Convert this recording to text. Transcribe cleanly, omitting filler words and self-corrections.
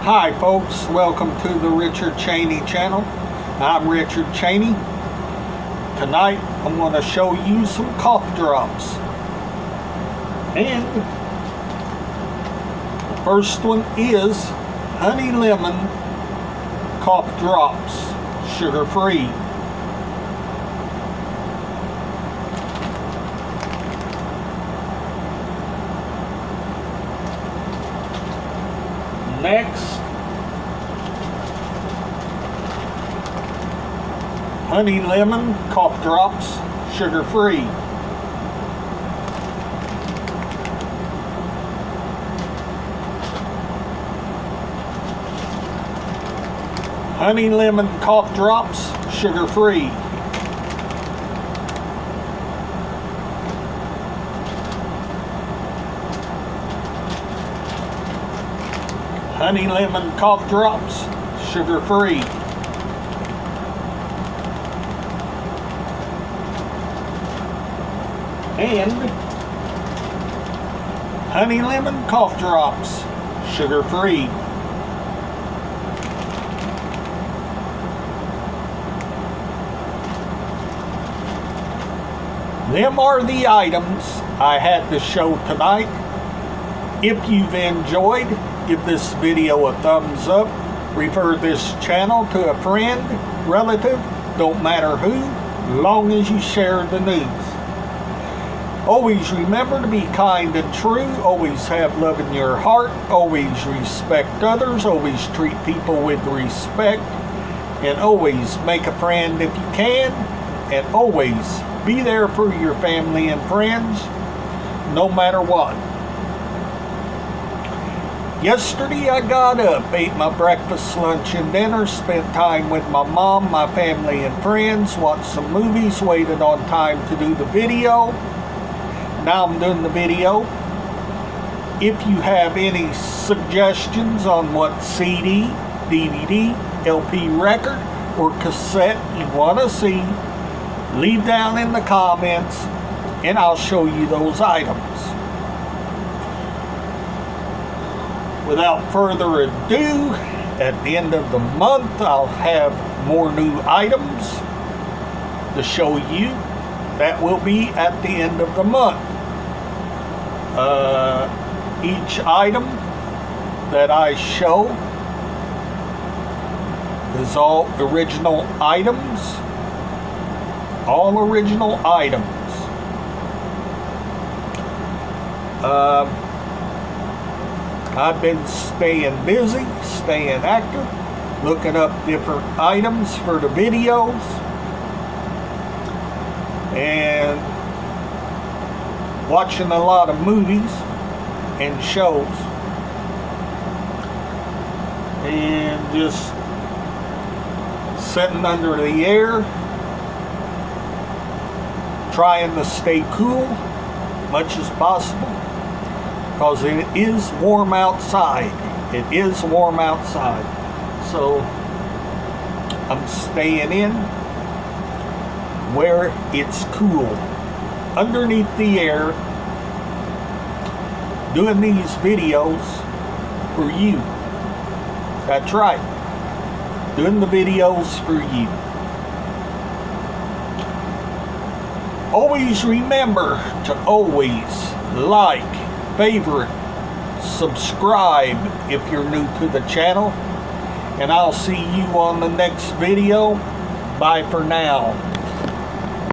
Hi folks, welcome to the Richard Cheney channel. I'm Richard Cheney. Tonight I'm going to show you some cough drops. And the first one is honey lemon cough drops, sugar free. Next, honey lemon cough drops, sugar free. Honey lemon cough drops, sugar free. Honey lemon cough drops, sugar free. And honey lemon cough drops, sugar free. Them are the items I had to show tonight. If you've enjoyed, give this video a thumbs up. Refer this channel to a friend, relative, don't matter who, long as you share the news. Always remember to be kind and true. Always have love in your heart. Always respect others. Always treat people with respect. And always make a friend if you can. And always be there for your family and friends, no matter what. Yesterday I got up, ate my breakfast, lunch, and dinner, spent time with my mom, my family, and friends, watched some movies, waited on time to do the video. Now I'm doing the video. If you have any suggestions on what CD, DVD, LP record, or cassette you want to see, leave down in the comments and I'll show you those items. Without further ado, at the end of the month I'll have more new items to show you. That will be at the end of the month. Each item that I show is all original items. All original items. I've been staying busy, staying active, looking up different items for the videos, and watching a lot of movies and shows, and just sitting under the air, trying to stay cool much as possible, because it is warm outside. It is warm outside. So I'm staying in where it's cool, underneath the air, doing these videos for you. That's right, doing the videos for you. Always remember to always like, favorite, subscribe if you're new to the channel, and I'll see you on the next video. Bye for now.